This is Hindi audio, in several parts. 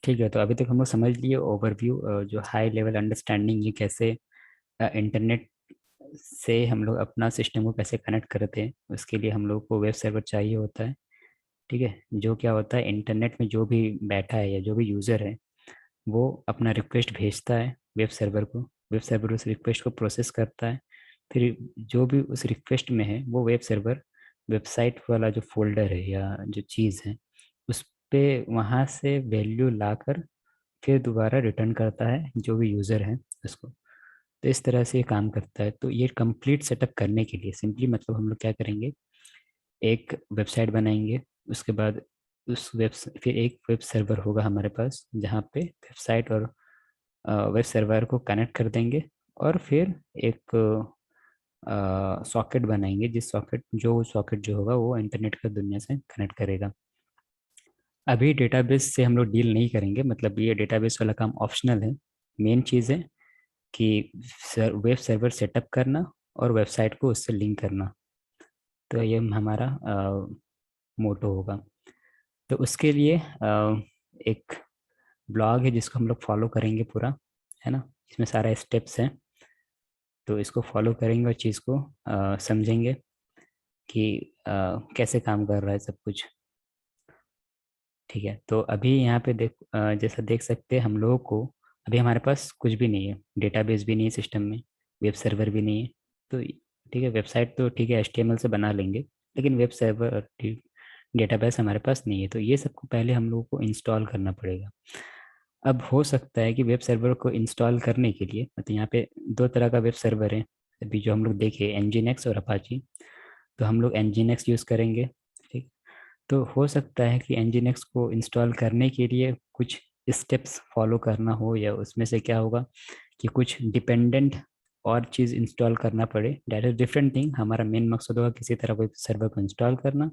ठीक है, तो अभी तक हम लोग समझ लिए ओवरव्यू, जो हाई लेवल अंडरस्टैंडिंग, ये कैसे इंटरनेट से हम लोग अपना सिस्टम को कैसे कनेक्ट करते हैं। उसके लिए हम लोग को वेब सर्वर चाहिए होता है। ठीक है, जो क्या होता है, इंटरनेट में जो भी बैठा है या जो भी यूज़र है वो अपना रिक्वेस्ट भेजता है वेब सर्वर को। वेब सर्वर उस रिक्वेस्ट को प्रोसेस करता है। फिर जो भी उस रिक्वेस्ट में है वो वेब सर्वर वेबसाइट वाला जो फोल्डर है या जो चीज़ है उस पे वहाँ से वैल्यू लाकर फिर दोबारा रिटर्न करता है जो भी यूज़र है उसको। तो इस तरह से ये काम करता है। तो ये कंप्लीट सेटअप करने के लिए सिंपली मतलब हम लोग क्या करेंगे, एक वेबसाइट बनाएंगे। उसके बाद उस फिर एक वेब सर्वर होगा हमारे पास जहाँ पे वेबसाइट और वेब सर्वर को कनेक्ट कर देंगे। और फिर एक सॉकेट बनाएंगे, जिस सॉकेट जो सॉकेट जो होगा वो इंटरनेट का दुनिया से कनेक्ट करेगा। अभी डेटाबेस से हम लोग डील नहीं करेंगे, मतलब ये डेटाबेस वाला काम ऑप्शनल है। मेन चीज़ है कि वेब सर्वर सेटअप करना और वेबसाइट को उससे लिंक करना। तो ये हमारा मोटो होगा। तो उसके लिए एक ब्लॉग है जिसको हम लोग फॉलो करेंगे पूरा, है ना। इसमें सारा स्टेप्स हैं, तो इसको फॉलो करेंगे और चीज़ को समझेंगे कि कैसे काम कर रहा है सब कुछ। ठीक है, तो अभी यहाँ पे जैसा देख सकते हैं हम लोगों को, अभी हमारे पास कुछ भी नहीं है, डेटाबेस भी नहीं है सिस्टम में, वेब सर्वर भी नहीं है। तो ठीक है, वेबसाइट तो ठीक है HTML से बना लेंगे, लेकिन वेब सर्वर और डेटाबेस हमारे पास नहीं है। तो ये सबको पहले हम लोगों को इंस्टॉल करना पड़ेगा। अब हो सकता है कि वेब सर्वर को इंस्टॉल करने के लिए, मतलब यहाँ पे दो तरह का वेब सर्वर है अभी जो हम लोग देखे, Nginx और अपाची। तो हम लोग Nginx यूज़ करेंगे। ठीक, तो हो सकता है कि Nginx को इंस्टॉल करने के लिए कुछ स्टेप्स फॉलो करना हो, या उसमें से क्या होगा कि कुछ डिपेंडेंट और चीज़ इंस्टॉल करना पड़े। That is different thing. हमारा मेन मकसद होगा किसी तरह वेब सर्वर को इंस्टॉल करना।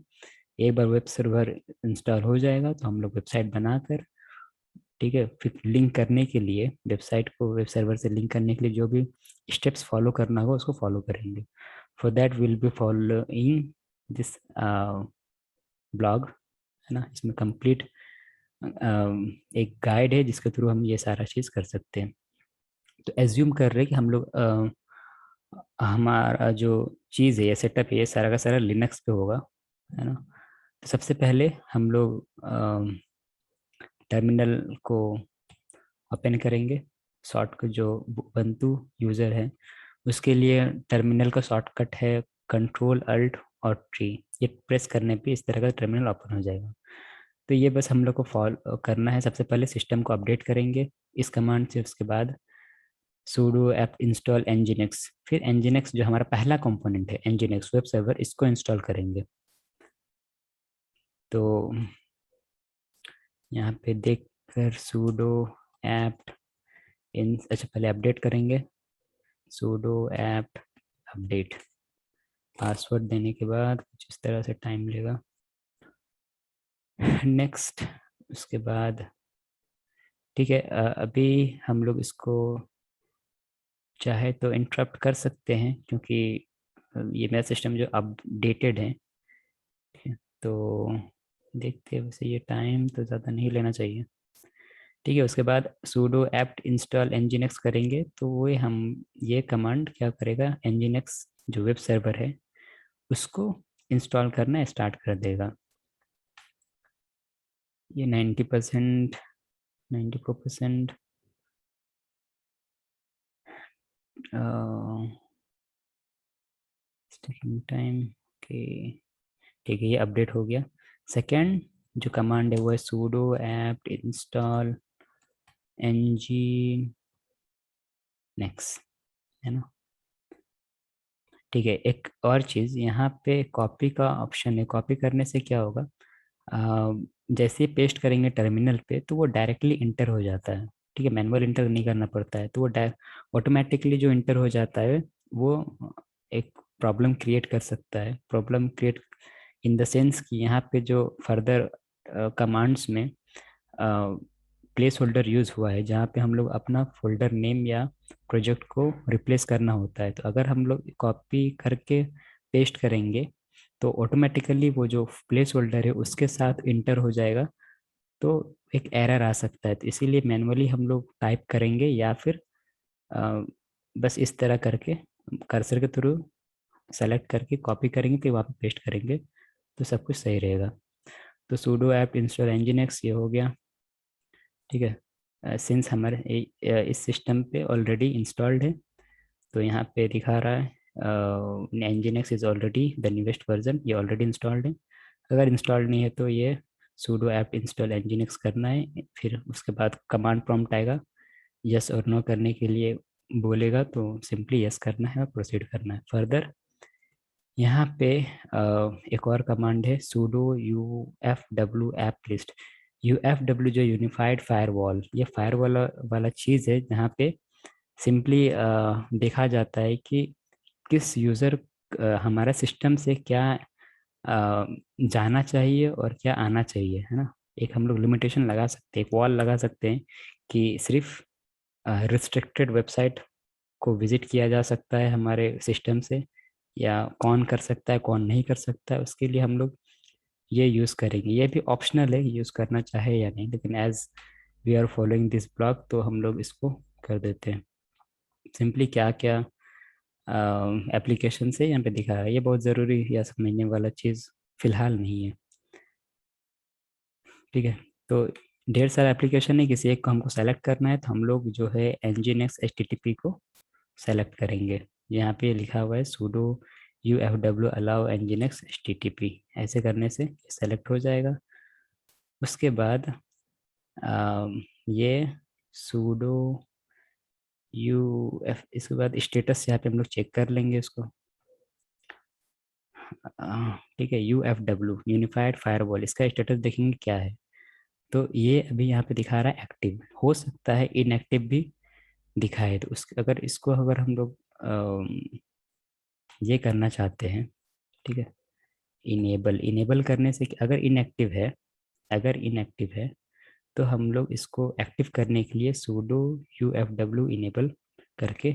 एक बार वेब सर्वर इंस्टॉल हो जाएगा तो हम लोग वेबसाइट बनाकर, ठीक है, फिर लिंक करने के लिए वेबसाइट को वेब सर्वर से लिंक करने के लिए जो भी स्टेप्स फॉलो करना होगा उसको फॉलो करेंगे। For that will be following this blog, है ना। इसमें कंप्लीट एक गाइड है जिसके थ्रू हम ये सारा चीज़ कर सकते हैं। तो एज्यूम कर रहे हैं कि हम लोग हमारा जो चीज़ है, ये सेटअप है, ये सारा का सारा लिनक्स पे होगा, है ना। तो सबसे पहले हम लोग टर्मिनल को ओपन करेंगे। शॉर्टकट जो ubuntu यूज़र है उसके लिए टर्मिनल का शॉर्टकट है Ctrl+Alt+T। ये प्रेस करने पे इस तरह का टर्मिनल ओपन हो जाएगा। तो ये बस हम लोग को फॉलो करना है। सबसे पहले सिस्टम को अपडेट करेंगे इस कमांड से। उसके बाद sudo apt install nginx, फिर nginx जो हमारा पहला कंपोनेंट है nginx वेब सर्वर, इसको इंस्टॉल करेंगे। तो यहाँ पे देख कर sudo apt इन, अच्छा पहले अपडेट करेंगे। sudo apt अपडेट, पासवर्ड देने के बाद कुछ इस तरह से टाइम लेगा। नेक्स्ट, उसके बाद ठीक है, अभी हम लोग इसको चाहे तो इंटरप्ट कर सकते हैं क्योंकि ये मेरा सिस्टम जो अपडेटेड है। ठीक है, तो देखते हैं, वैसे ये टाइम तो ज़्यादा नहीं लेना चाहिए। ठीक है, उसके बाद sudo apt install nginx करेंगे तो वो हम ये कमांड क्या करेगा, nginx जो वेब सर्वर है उसको इंस्टॉल करना स्टार्ट कर देगा। ये 90%, 94% टेकिंग टाइम के। ठीक है, ये अपडेट हो गया। सेकेंड जो कमांड है वो है sudo apt install nginx, है ना। ठीक है, एक और चीज़ यहाँ पे कॉपी का ऑप्शन है। कॉपी करने से क्या होगा, जैसे ही पेस्ट करेंगे टर्मिनल पे तो वो डायरेक्टली इंटर हो जाता है। ठीक है, मैनुअल इंटर नहीं करना पड़ता है, तो वो ऑटोमेटिकली जो इंटर हो जाता है वो एक प्रॉब्लम क्रिएट कर सकता है। Problem create in the sense कि यहाँ पे जो फर्दर कमांड्स में प्लेस होल्डर यूज़ हुआ है जहाँ पे हम लोग अपना फोल्डर नेम या प्रोजेक्ट को रिप्लेस करना होता है। तो अगर हम लोग कॉपी करके पेस्ट करेंगे तो ऑटोमेटिकली वो जो प्लेस होल्डर है उसके साथ इंटर हो जाएगा। तो एक एरर आ सकता है, तो इसीलिए मैनुअली हम लोग टाइप करेंगे या फिर बस इस तरह करके कर्सर के थ्रू सेलेक्ट करके कॉपी करेंगे फिर वहाँ पे पेस्ट करेंगे तो सब कुछ सही रहेगा। तो sudo apt इंस्टॉल nginx ये हो गया, ठीक है। सिंस हमारे इस सिस्टम पे ऑलरेडी इंस्टॉल्ड है तो यहाँ पे दिखा रहा है nginx is already the newest version, ये ऑलरेडी इंस्टॉल्ड है। अगर इंस्टॉल्ड नहीं है तो ये sudo apt इंस्टॉल nginx करना है, फिर उसके बाद कमांड प्रॉम्प्ट आएगा, यस और नो करने के लिए बोलेगा तो सिंपली यस करना है और प्रोसीड करना है फर्दर। यहाँ पे एक और कमांड है sudo ufw app list। ufw जो यूनिफाइड फायरवॉल, ये फायरवॉल वाला चीज़ है जहाँ पे सिंपली देखा जाता है कि किस यूज़र हमारा सिस्टम से क्या जाना चाहिए और क्या आना चाहिए, है ना। एक हम लोग लिमिटेशन लगा सकते हैं, एक वॉल लगा सकते हैं कि सिर्फ रिस्ट्रिक्टेड वेबसाइट को विजिट किया जा सकता है हमारे सिस्टम से, या कौन कर सकता है कौन नहीं कर सकता है, उसके लिए हम लोग ये यूज़ करेंगे। ये भी ऑप्शनल है यूज़ करना चाहे या नहीं, लेकिन as we are following this blog तो हम लोग इसको कर देते हैं। सिंपली क्या क्या एप्लीकेशन से यहाँ पे दिखा रहा है, ये बहुत ज़रूरी या समझने वाला चीज़ फ़िलहाल नहीं है, ठीक है। तो ढेर सारा एप्लीकेशन है, किसी एक को हमको सेलेक्ट करना है तो हम लोग जो है nginx http को सेलेक्ट करेंगे। यहाँ पे लिखा हुआ है sudo ufw allow nginx http, ऐसे करने से सेलेक्ट हो जाएगा। उसके बाद ये sudo uf, इसके बाद स्टेटस यहाँ पे हम लोग चेक कर लेंगे इसको, ठीक है। ufw यूनिफाइड फायरवॉल, इसका स्टेटस देखेंगे क्या है, तो ये अभी यहाँ पे दिखा रहा है एक्टिव, हो सकता है इनएक्टिव भी दिखाए। तो उस अगर इसको अगर हम लोग ये करना चाहते हैं, ठीक है, इनेबल, इनेबल करने से अगर इनएक्टिव है, अगर इनएक्टिव है तो हम लोग इसको एक्टिव करने के लिए sudo ufw इनेबल करके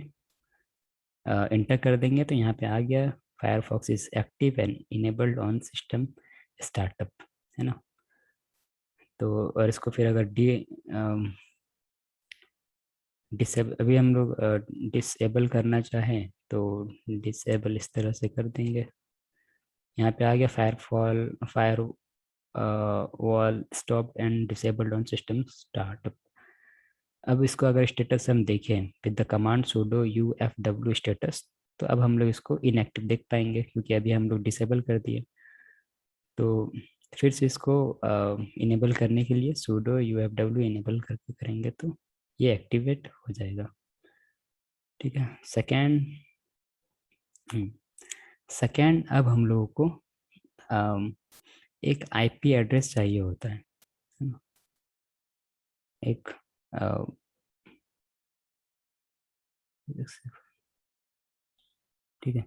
इंटर कर देंगे तो यहाँ पे आ गया Firefox is active and enabled on system startup, है ना। तो और इसको फिर अगर डिसेबल, अभी हम लोग डिसेबल करना चाहें तो डिसेबल इस तरह से कर देंगे। यहाँ पे आ गया fire wall stop and disabled on system startup. अब इसको अगर स्टेटस हम देखें with the command sudo ufw status, तो अब हम लोग इसको इनएक्टिव देख पाएंगे क्योंकि अभी हम लोग डिसेबल कर दिए। तो फिर से इसको इनेबल करने के लिए sudo ufw इनेबल करके करेंगे तो ये एक्टिवेट हो जाएगा, ठीक है। सेकेंड अब हम लोगों को एक आईपी एड्रेस चाहिए होता है ना? एक ठीक है,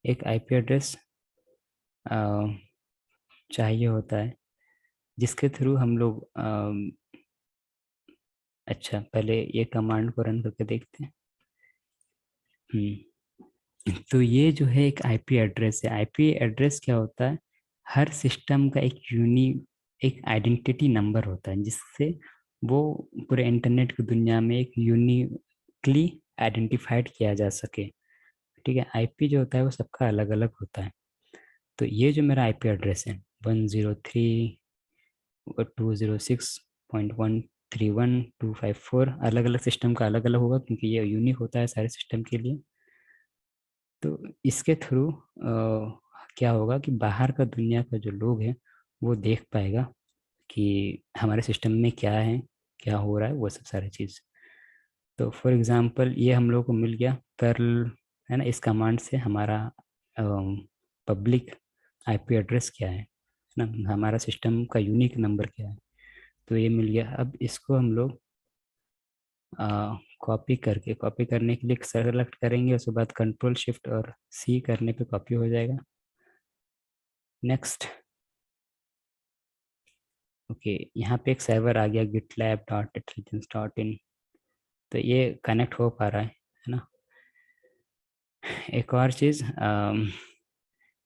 एक आईपी एड्रेस चाहिए होता है जिसके थ्रू हम लोग अच्छा पहले ये कमांड को रन करके देखते हैं। तो ये जो है एक आईपी एड्रेस है। आईपी एड्रेस क्या होता है, हर सिस्टम का एक आइडेंटिटी नंबर होता है जिससे वो पूरे इंटरनेट की दुनिया में एक यूनिकली आइडेंटिफाइड किया जा सके, ठीक है। आईपी जो होता है वो सबका अलग अलग होता है। तो ये जो मेरा आईपी एड्रेस है 103.206.131.254, अलग अलग सिस्टम का अलग अलग होगा क्योंकि ये यूनिक होता है सारे सिस्टम के लिए। तो इसके थ्रू क्या होगा कि बाहर का दुनिया का जो लोग हैं वो देख पाएगा कि हमारे सिस्टम में क्या है, क्या हो रहा है, वो सब सारी चीज़। तो फॉर एग्ज़ाम्पल ये हम लोग को मिल गया कर्ल, है ना। इस कमांड से हमारा पब्लिक आईपी एड्रेस क्या है ना, हमारा सिस्टम का यूनिक नंबर क्या है, तो ये मिल गया। अब इसको हम लोग कॉपी करने के लिए सेलेक्ट करेंगे, उसके बाद कंट्रोल शिफ्ट और सी करने पे कॉपी हो जाएगा। नेक्स्ट, ओके, यहाँ पे एक सर्वर आ गया gitlab.intelligence.in, तो ये कनेक्ट हो पा रहा है ना। एक और चीज़,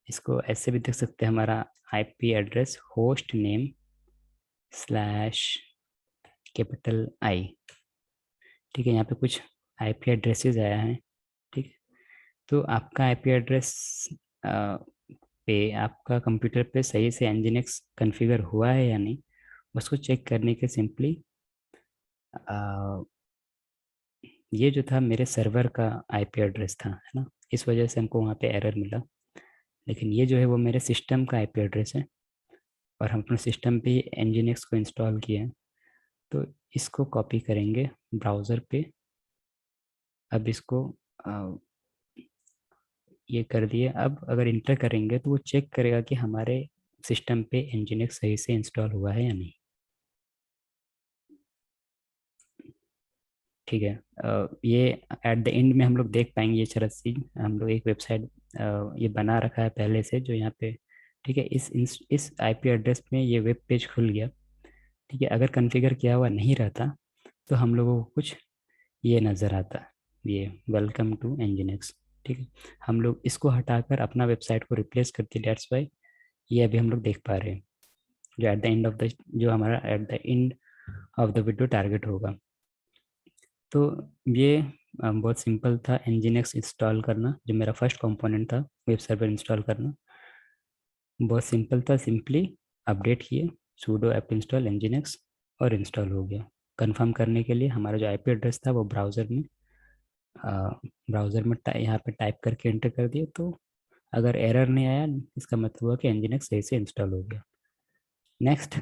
इसको ऐसे भी देख सकते हैं, हमारा IP address host name slash capital I. ठीक है, यहाँ पे कुछ आईपी एड्रेसेस आया है। ठीक है, तो आपका आईपी एड्रेस पे आपका कंप्यूटर पे सही से nginx कॉन्फ़िगर हुआ है या नहीं, उसको चेक करने के सिंपली ये जो था मेरे सर्वर का आईपी एड्रेस था, है ना, इस वजह से हमको वहाँ पे एरर मिला। लेकिन ये जो है वो मेरे सिस्टम का आईपी एड्रेस है, और हम अपने सिस्टम पे ही nginx को इंस्टॉल किए हैं। तो इसको कॉपी करेंगे ब्राउज़र पे। अब इसको अ, ये कर दिए। अब अगर इंटर करेंगे तो वो चेक करेगा कि हमारे सिस्टम पे nginx सही से इंस्टॉल हुआ है या नहीं। ठीक है, ये एट द एंड में हम लोग देख पाएंगे ये सारा चीज। हम लोग एक वेबसाइट ये बना रखा है पहले से, जो यहाँ पे, ठीक है, इस आईपी एड्रेस में ये वेब पेज खुल गया। ठीक है, अगर कॉन्फ़िगर किया हुआ नहीं रहता तो हम लोगों को कुछ ये नज़र आता, ये वेलकम टू nginx। ठीक है, हम लोग इसको हटाकर अपना वेबसाइट को रिप्लेस कर दिए, डेट्स वाई ये अभी हम लोग देख पा रहे हैं, जो at the end of the, जो हमारा at the end of the video target होगा। तो ये बहुत सिंपल था nginx इंस्टॉल करना, जो मेरा फर्स्ट कंपोनेंट था वेब सर्वर इंस्टॉल करना। बहुत सिंपल था, सिंपली अपडेट किए sudo apt install nginx और इंस्टॉल हो गया। कंफर्म करने के लिए हमारा जो आईपी एड्रेस था वो ब्राउज़र में यहाँ पे टाइप करके एंटर कर दिए, तो अगर एरर नहीं आया इसका मतलब हुआ कि nginx सही से इंस्टॉल हो गया। नेक्स्ट,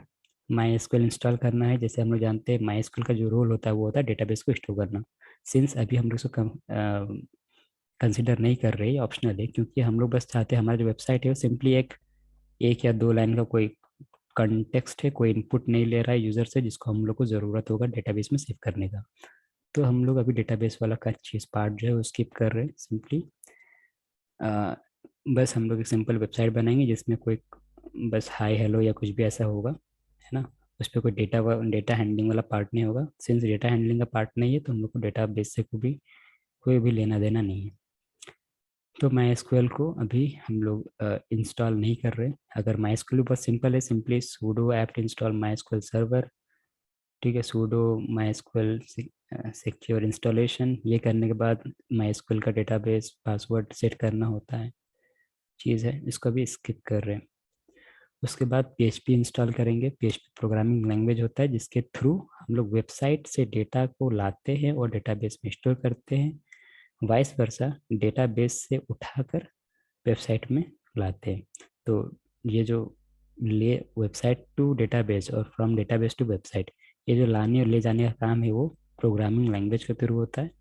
माई एसक्यूएल इंस्टॉल करना है। जैसे हम लोग जानते हैं माई एसक्यूएल का जो रोल होता है वो होता है डेटाबेस को स्टोर करना। सिंस अभी हम लोग इसको कंसिडर नहीं कर रहे, ऑप्शनल है, क्योंकि हम लोग बस चाहते हैं हमारा जो वेबसाइट है वो सिंपली एक एक या दो लाइन का कोई कंटेक्स्ट है, कोई इनपुट नहीं ले रहा है यूज़र से, जिसको हम लोग को ज़रूरत होगा डेटाबेस में सेव करने का। तो हम लोग अभी डेटाबेस वाला का चीज़ पार्ट जो है वो स्किप कर रहे हैं सिंपली। बस हम लोग एक सिंपल वेबसाइट बनाएंगे जिसमें कोई बस हाय हेलो या कुछ भी ऐसा होगा, है ना। उस पर कोई डेटा हैंडलिंग वाला पार्ट नहीं होगा। सिंस डेटा हैंडलिंग का पार्ट नहीं है तो हम लोग को डेटा बेस से कोई भी लेना देना नहीं है। तो माई एसक्यूएल को अभी हम लोग इंस्टॉल नहीं कर रहे। अगर माई एसक्यूएल बहुत सिंपल है, simply pseudo apt install my SQL server. ठीक है, pseudo my SQL secure installation, ये करने के बाद माई एसक्यूएल का डेटाबेस पासवर्ड सेट करना होता है, चीज़ है, इसको भी स्किप कर रहे हैं। उसके बाद PHP इंस्टॉल करेंगे। PHP प्रोग्रामिंग लैंग्वेज होता है जिसके थ्रू हम लोग वेबसाइट से डेटा को लाते हैं और डेटाबेस में स्टोर करते हैं। वाइस वर्सा, डेटाबेस से उठाकर वेबसाइट में लाते हैं। तो ये जो ले वेबसाइट टू डेटाबेस और फ्रॉम डेटाबेस टू वेबसाइट, ये जो लाने और ले जाने का काम है वो प्रोग्रामिंग लैंग्वेज के थ्रू होता है।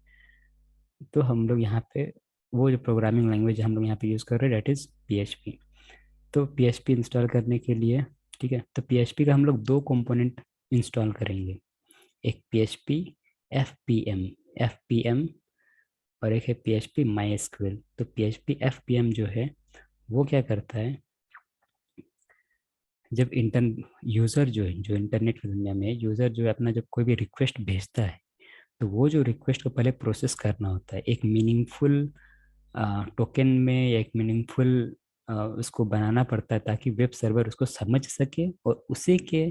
तो हम लोग यहाँ पे वो जो प्रोग्रामिंग लैंग्वेज हम लोग यहाँ पे यूज़ कर रहे हैं, डेट इज़ PHP। तो PHP इंस्टॉल करने के लिए, ठीक है, तो PHP का हम लोग दो कंपोनेंट इंस्टॉल करेंगे। एक PHP FPM FPM और एक है PHP MySQL। तो PHP FPM जो है वो क्या करता है, जब यूज़र जो है, जो इंटरनेट की दुनिया में यूज़र जो है अपना जब कोई भी रिक्वेस्ट भेजता है, तो वो जो रिक्वेस्ट को पहले प्रोसेस करना होता है एक मीनिंगफुल टोकन में, या एक मीनिंगफुल उसको बनाना पड़ता है ताकि वेब सर्वर उसको समझ सके और उसी के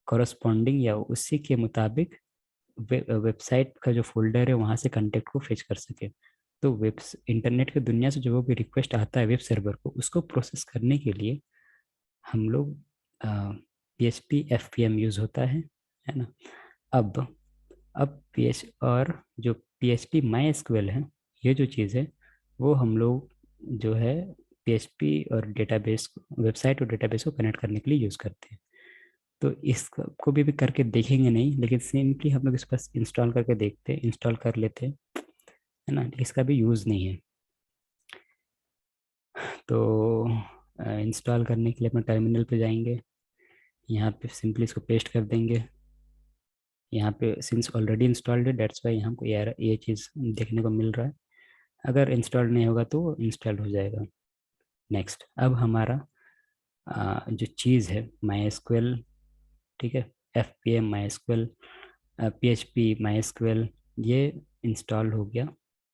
कॉरस्पॉन्डिंग या उसी के मुताबिक वेबसाइट का जो फोल्डर है वहाँ से कंटेंट को फेच कर सके। तो वेब इंटरनेट की दुनिया से जो वो भी रिक्वेस्ट आता है वेब सर्वर को, उसको प्रोसेस करने के लिए हम लोग PHP FPM यूज़ होता है ना। अब और जो PHP MySQL है, ये जो चीज़ है वो हम लोग जो है PHP और डेटाबेस, वेबसाइट और डेटाबेस को कनेक्ट करने के लिए यूज़ करते हैं। तो इसको भी करके देखेंगे नहीं, लेकिन सिंपली हम लोग इस पर इंस्टॉल करके देखते हैं, इंस्टॉल कर लेते हैं, है ना, इसका भी यूज़ नहीं है। तो इंस्टॉल करने के लिए अपना टर्मिनल पे जाएंगे, यहाँ पे सिंपली इसको पेस्ट कर देंगे। यहाँ पे सिंस ऑलरेडी इंस्टॉल्ड है डेट्स वाई हमको यार ये चीज़ देखने को मिल रहा है। अगर इंस्टॉल नहीं होगा तो वो इंस्टॉल हो जाएगा। नेक्स्ट, अब हमारा जो चीज़ है माई एसक्यूएल, ठीक है, FPM MySQL PHP MySQL, ये इंस्टॉल हो गया,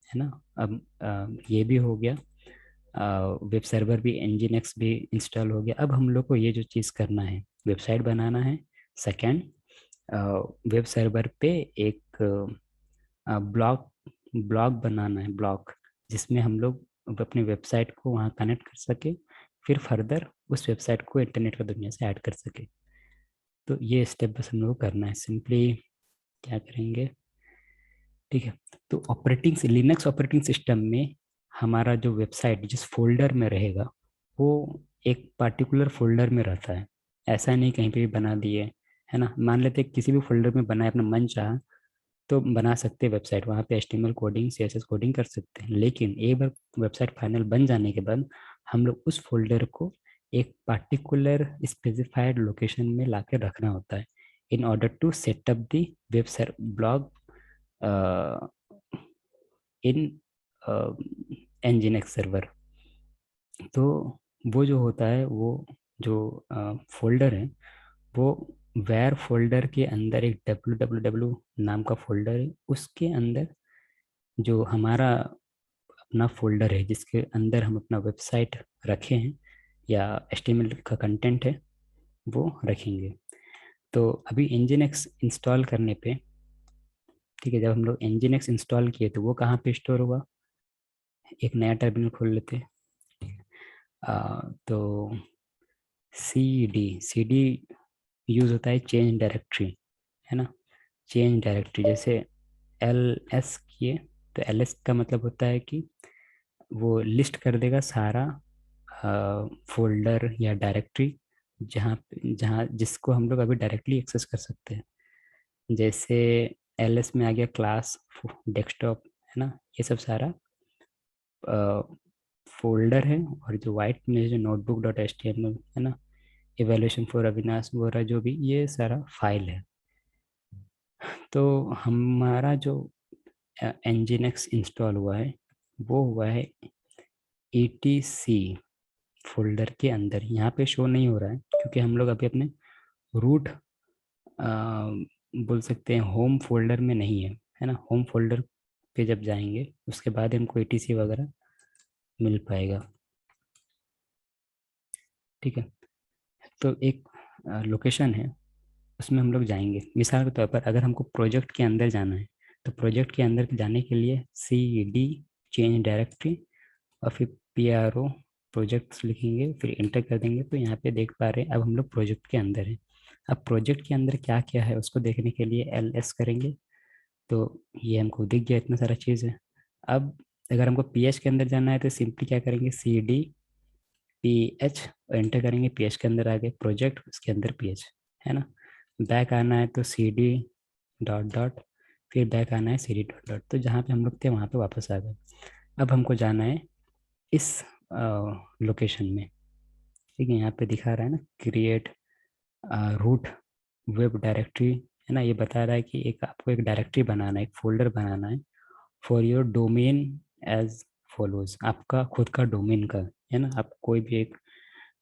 है ना। अब ये भी हो गया, वेब सर्वर भी nginx भी इंस्टॉल हो गया। अब हम लोग को ये जो चीज़ करना है, वेबसाइट बनाना है। सेकेंड, वेब सर्वर पे एक ब्लॉग ब्लॉग बनाना है, ब्लॉग, जिसमें हम लोग अपने वेबसाइट को वहाँ कनेक्ट कर सके, फिर फर्दर उस वेबसाइट को इंटरनेट की दुनिया से ऐड कर सके। तो ये स्टेप बस हम लोग को करना है। सिंपली क्या करेंगे, ठीक है। तो लिनक्स ऑपरेटिंग सिस्टम में हमारा जो वेबसाइट जिस फोल्डर में रहेगा, वो एक पर्टिकुलर फोल्डर में रहता है। ऐसा नहीं कहीं पे भी बना दिए, है ना। मान लेते हैं किसी भी फोल्डर में बना है, अपना मन चाहा तो बना सकते हैं वेबसाइट, वहाँ पे HTML कोडिंग CSS कोडिंग कर सकते हैं। लेकिन एक बार वेबसाइट फाइनल बन जाने के बाद हम लोग उस फोल्डर को एक पर्टिकुलर स्पेसिफाइड लोकेशन में ला के रखना होता है, in order to set up the web blog in nginx server. तो वो जो होता है, वो जो फोल्डर है, वो वेर फोल्डर के अंदर एक www नाम का फोल्डर है, उसके अंदर जो हमारा अपना फोल्डर है जिसके अंदर हम अपना वेबसाइट रखे हैं या HTML का कंटेंट है, वो रखेंगे। तो अभी nginx इंस्टॉल करने पे, ठीक है, जब हम लोग nginx इंस्टॉल किए तो वो कहाँ पे स्टोर हुआ, एक नया टर्मिनल खोल लेते हैं। तो सी डी यूज होता है चेंज डायरेक्टरी, है ना। चेंज डायरेक्टरी जैसे LS किए, तो LS का मतलब होता है कि वो लिस्ट कर देगा सारा फोल्डर या डायरेक्टरी जहाँ जहाँ जिसको हम लोग अभी डायरेक्टली एक्सेस कर सकते हैं। जैसे LS में आ गया क्लास, डेस्कटॉप, है ना, ये सब सारा फोल्डर है। और जो वाइट में जो नोटबुक डॉट HTML है ना, इवेल्यूशन फॉर अविनाश वगैरह जो भी, ये सारा फाइल है। तो हमारा जो nginx इंस्टॉल हुआ है, वो हुआ है etc फोल्डर के अंदर। यहाँ पे शो नहीं हो रहा है क्योंकि हम लोग अभी अपने रूट बोल सकते हैं होम फोल्डर में नहीं है ना। होम फोल्डर पे जब जाएंगे उसके बाद हमको etc वगैरह मिल पाएगा, ठीक है। तो एक लोकेशन है, उसमें हम लोग जाएंगे। मिसाल के तौर पर अगर हमको प्रोजेक्ट के अंदर जाना है, तो प्रोजेक्ट के अंदर जाने के लिए CD चेंज डायरेक्टरी और फिर PRO प्रोजेक्ट्स लिखेंगे, फिर इंटर कर देंगे। तो यहाँ पे देख पा रहे हैं अब हम लोग प्रोजेक्ट के अंदर हैं। अब प्रोजेक्ट के अंदर क्या क्या है उसको देखने के लिए LS करेंगे, तो ये हमको दिख गया, इतना सारा चीज़ है। अब अगर हमको PH के अंदर जाना है तो सिंपली क्या करेंगे, CD PH एंटर करेंगे, PH के अंदर आ गए प्रोजेक्ट, उसके अंदर PH, है ना। बैक आना है तो CD डॉट डॉट, फिर बैक आना है CD डॉट डॉट। तो जहाँ पे हम लोग थे वहाँ पे वापस आ गए। अब हमको जाना है इस लोकेशन में, ठीक है। यहाँ पे दिखा रहा है ना, क्रिएट रूट वेब डायरेक्टरी, है ना। ये बता रहा है कि एक आपको एक डायरेक्टरी बनाना है, एक फोल्डर बनाना है for your domain as follows. आपका खुद का डोमेन का, है ना, आप कोई भी एक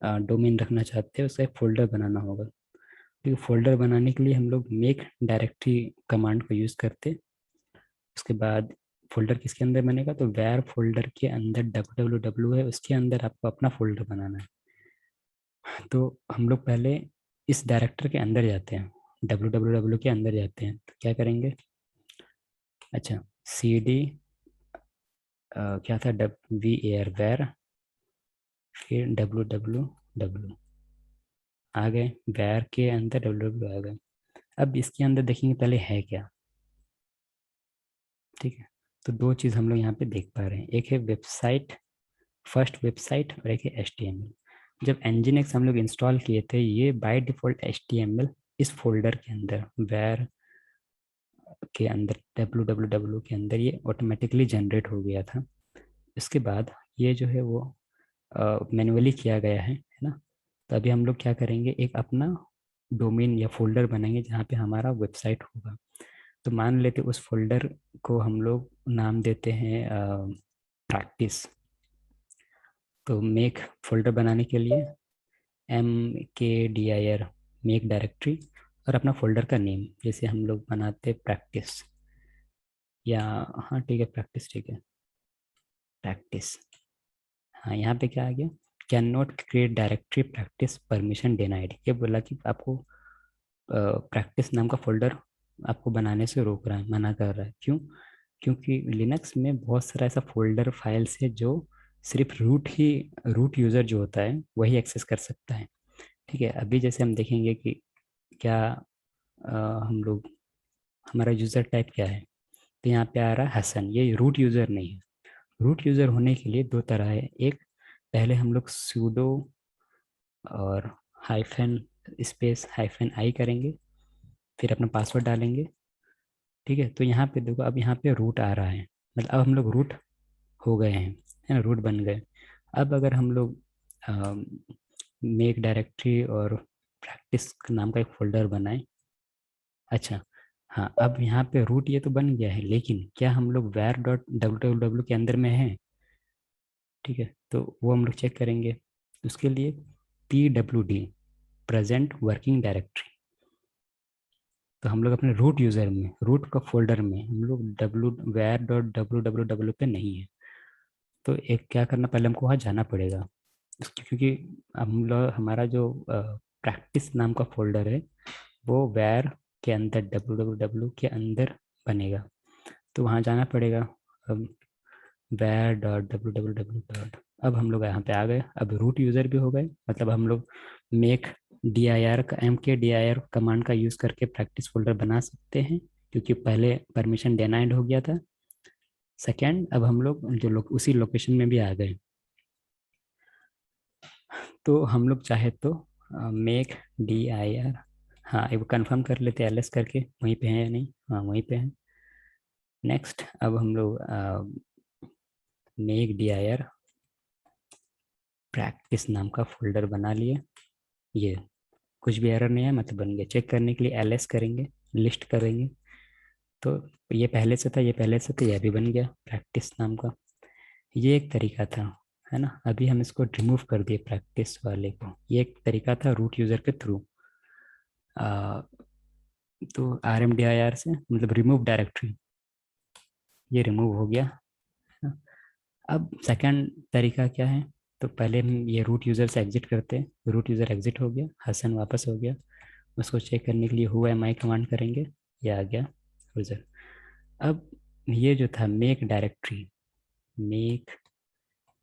डोमेन रखना चाहते हैं, उसका एक फोल्डर बनाना होगा। तो फोल्डर बनाने के लिए हम लोग मेक डायरेक्टरी कमांड को यूज़ करते हैं। उसके बाद फोल्डर किसके अंदर बनेगा, तो वेर फोल्डर के अंदर www है, उसके अंदर आपको अपना फोल्डर बनाना है। तो हम लोग पहले इस डायरेक्टर के अंदर जाते हैं, www के अंदर जाते हैं। तो क्या करेंगे, अच्छा, CD क्या था, वेर, फिर www आ गए, वेर के अंदर www आ गए। अब इसके अंदर देखेंगे पहले है क्या, ठीक है। तो दो चीज़ हम लोग यहाँ पे देख पा रहे हैं, एक है वेबसाइट, फर्स्ट वेबसाइट, और एक है HTML। जब nginx हम लोग इंस्टॉल किए थे, ये बाय डिफॉल्ट HTML इस फोल्डर के अंदर वेर के अंदर www के अंदर ये ऑटोमेटिकली जनरेट हो गया था। इसके बाद ये जो है वो मैनुअली किया गया है ना। तो अभी हम लोग क्या करेंगे, एक अपना डोमेन या फोल्डर बनाएंगे जहाँ पे हमारा वेबसाइट होगा। तो मान लेते उस फोल्डर को हम लोग नाम देते हैं प्रैक्टिस। तो मेक फोल्डर बनाने के लिए MKDIR मेक डायरेक्टरी और अपना फोल्डर का नेम, जैसे हम लोग बनाते प्रैक्टिस, या हाँ ठीक है प्रैक्टिस, ठीक है प्रैक्टिस। हाँ यहाँ पे क्या आ गया, can not create directory practice permission denied. ये बोला कि आपको प्रैक्टिस नाम का फोल्डर आपको बनाने से रोक रहा है, मना कर रहा है। क्यों? क्योंकि लिनक्स में बहुत सारा ऐसा फोल्डर फाइल्स है जो सिर्फ रूट यूज़र जो होता है वही एक्सेस कर सकता है। ठीक है, अभी जैसे हम देखेंगे कि क्या हम लोग, हमारा यूज़र टाइप क्या है, तो यहाँ पे आ रहा है हसन, ये रूट यूज़र नहीं है। रूट यूज़र होने के लिए दो तरह है। एक, पहले हम लोग सूडो और हाइफन स्पेस हाइफन आई करेंगे, फिर अपना पासवर्ड डालेंगे। ठीक है, तो यहाँ पे देखो, अब यहाँ पे रूट आ रहा है, मतलब अब हम लोग रूट हो गए हैं, है ना, रूट बन गए। अब अगर हम लोग मेक डायरेक्टरी और प्रैक्टिस नाम का एक फोल्डर बनाएं। अच्छा, हाँ, अब यहाँ पे रूट ये तो बन गया है, लेकिन क्या हम लोग var.www के अंदर में है? ठीक है, तो वो हम लोग चेक करेंगे। उसके लिए pwd प्रेजेंट वर्किंग डायरेक्टरी, तो हम लोग अपने रूट यूज़र में, रूट का फोल्डर में हम लोग var.www पे नहीं है। तो एक क्या करना, पहले हमको वहाँ जाना पड़ेगा क्योंकि हम लोग, हमारा जो प्रैक्टिस नाम का फोल्डर है वो वैर के अंदर www के अंदर बनेगा, तो वहाँ जाना पड़ेगा। अब var.www, अब हम लोग यहाँ पे आ गए, अब रूट यूज़र भी हो गए, मतलब हम लोग मेक dir कमांड का यूज़ करके प्रैक्टिस फोल्डर बना सकते हैं, क्योंकि पहले परमिशन डिनाइड हो गया था। सेकेंड, अब हम लोग उसी लोकेशन में भी आ गए, तो हम लोग चाहे तो मेक dir, हाँ एक बार कंफर्म कर लेते हैं ls करके, वहीं पे है या नहीं, हाँ वहीं पे है। नेक्स्ट, अब हम लोग मेक dir प्रैक्टिस नाम का फोल्डर बना लिए। ये कुछ भी एरर नहीं है, मतलब बन गया। चेक करने के लिए ls करेंगे, लिस्ट करेंगे, तो ये पहले से था, ये पहले से था, ये भी बन गया प्रैक्टिस नाम का। ये एक तरीका था, है ना। अभी हम इसको रिमूव कर दिए प्रैक्टिस वाले को, ये एक तरीका था रूट यूज़र के थ्रू। तो rmdir से मतलब रिमूव डायरेक्टरी, ये रिमूव हो गया, है ना। अब सेकंड तरीका क्या है, तो पहले हम ये रूट यूज़र से एग्जिट करते हैं, रूट यूज़र एग्जिट हो गया, हसन वापस हो गया। उसको चेक करने के लिए हुआ एम आई कमांड करेंगे, ये आ गया यूज़र। अब ये जो था मेक